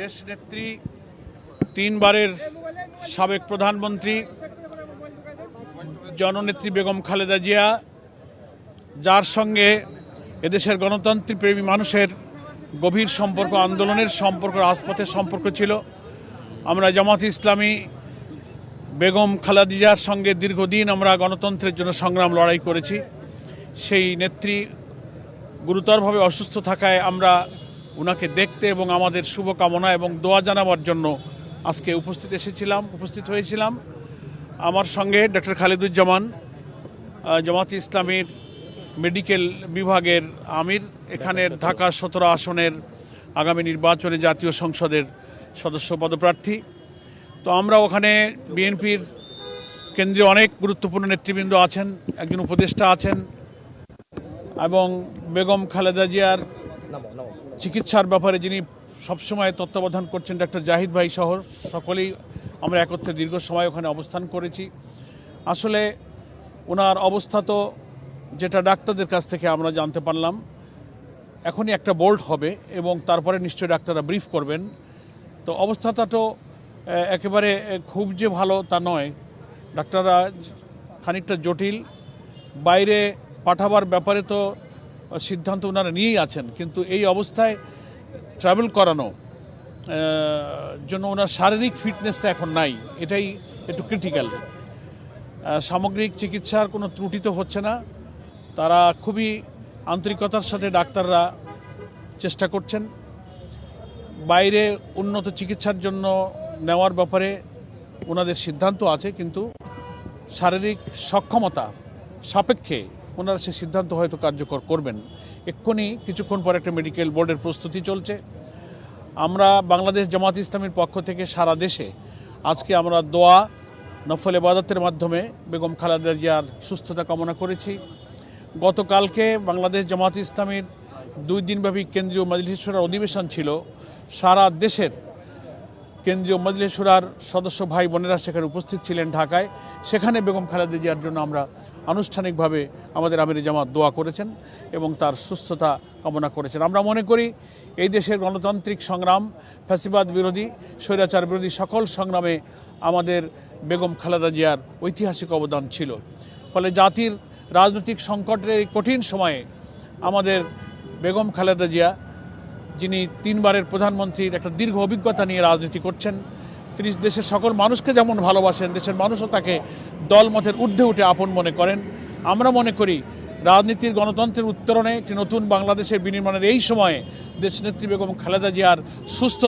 দেশনেত্রী তিনবারের সাবেক প্রধানমন্ত্রী জননেত্রী বেগম খালেদা জিয়া, যার সঙ্গে এদেশের গণতান্ত্রিক প্রেমী মানুষের গভীর সম্পর্ক, আন্দোলনের সম্পর্ক, রাজপথের সম্পর্ক ছিল। আমরা জামাত ইসলামী বেগম খালেদা জিয়ার সঙ্গে দীর্ঘদিন আমরা গণতন্ত্রের জন্য সংগ্রাম লড়াই করেছি। সেই নেত্রী গুরুতরভাবে অসুস্থ থাকায় আমরা ওনাকে দেখতে এবং আমাদের শুভকামনা এবং দোয়া জানাবার জন্য আজকে উপস্থিত হয়েছিলাম। আমার সঙ্গে ডক্টর খালিদুজ্জামান, জামাত ইসলামীর মেডিকেল বিভাগের আমির, এখানের ঢাকা 17 আসনের আগামী নির্বাচনে জাতীয় সংসদের সদস্য পদপ্রার্থী। তো আমরা ওখানে বিএনপির কেন্দ্রীয় অনেক গুরুত্বপূর্ণ নেতৃবৃন্দ আছেন, একজন উপদেষ্টা আছেন এবং বেগম খালেদা জিয়ার চিকিৎসার ব্যাপারে যিনি সবসময় তত্ত্বাবধান করছেন ডক্টর জাহিদ ভাই সহ সকলেই আমরা একত্রে দীর্ঘ সময় ওখানে অবস্থান করেছি। আসলে ওনার অবস্থা তো যেটা ডাক্তারদের কাছ থেকে আমরা জানতে পারলাম, এখনই একটা বোল্ট হবে এবং তারপরে নিশ্চয়ই ডাক্তাররা ব্রিফ করবেন। তো অবস্থাটা তো একেবারে খুব যে ভালো তা নয়, ডাক্তাররা খানিকটা জটিল। বাইরে পাঠাবার ব্যাপারে তো সিদ্ধান্ত ওনারা নিয়েই আছেন, কিন্তু এই অবস্থায় ট্রাভেল করানো জন্য ওনার শারীরিক ফিটনেসটা এখন নাই, এটাই একটু ক্রিটিক্যাল। সামগ্রিক চিকিৎসার কোনো ত্রুটি তো হচ্ছে না, তারা খুবই আন্তরিকতার সাথে ডাক্তাররা চেষ্টা করছেন। বাইরে উন্নত চিকিৎসার জন্য নেওয়ার ব্যাপারে ওনাদের সিদ্ধান্ত আছে, কিন্তু শারীরিক সক্ষমতা সাপেক্ষে ওনারা সে সিদ্ধান্ত হয়তো কার্যকর করবেন। এক্ষুনি কিছুক্ষণ পর একটা মেডিকেল বোর্ডের প্রস্তুতি চলছে। আমরা বাংলাদেশ জামাত ইসলামীর পক্ষ থেকে সারা দেশে আজকে আমরা দোয়া, নফল ইবাদতের মাধ্যমে বেগম খালেদা জিয়ার সুস্থতা কামনা করেছি। গতকালকে বাংলাদেশ জামাত ইসলামীর 2 দিনব্যাপী কেন্দ্রীয় মজলিস শুরার অধিবেশন ছিল। সারা দেশের কেন্দ্রীয় মজলিস শুরার সদস্য ভাই বোনেরা সেখানে উপস্থিত ছিলেন ঢাকায়। সেখানে বেগম খালেদা জিয়ার জন্য আমরা আনুষ্ঠানিকভাবে আমাদের আমির জামাত দোয়া করেছেন এবং তার সুস্থতা কামনা করেছেন। আমরা মনে করি এই দেশের গণতান্ত্রিক সংগ্রাম, ফ্যাসিবাদ বিরোধী, স্বৈরাচার বিরোধী সকল সংগ্রামে আমাদের বেগম খালেদা জিয়ার ঐতিহাসিক অবদান ছিল। ফলে জাতির রাজনৈতিক সংকটের এই কঠিন সময়ে আমাদের বেগম খালেদা জিয়া, যিনি 3বারের প্রধানমন্ত্রীর একটা দীর্ঘ অভিজ্ঞতা নিয়ে রাজনীতি করছেন, তিনি দেশের সকল মানুষকে যেমন ভালোবাসেন, দেশের মানুষও তাকে দলমতের ঊর্ধ্বে উঠে আপন মনে করেন। আমরা মনে করি রাজনীতির গণতন্ত্রের উত্তরণে একটি নতুন বাংলাদেশের বিনির্মাণের এই সময়ে দেশনেত্রী বেগম খালেদা জিয়ার সুস্থ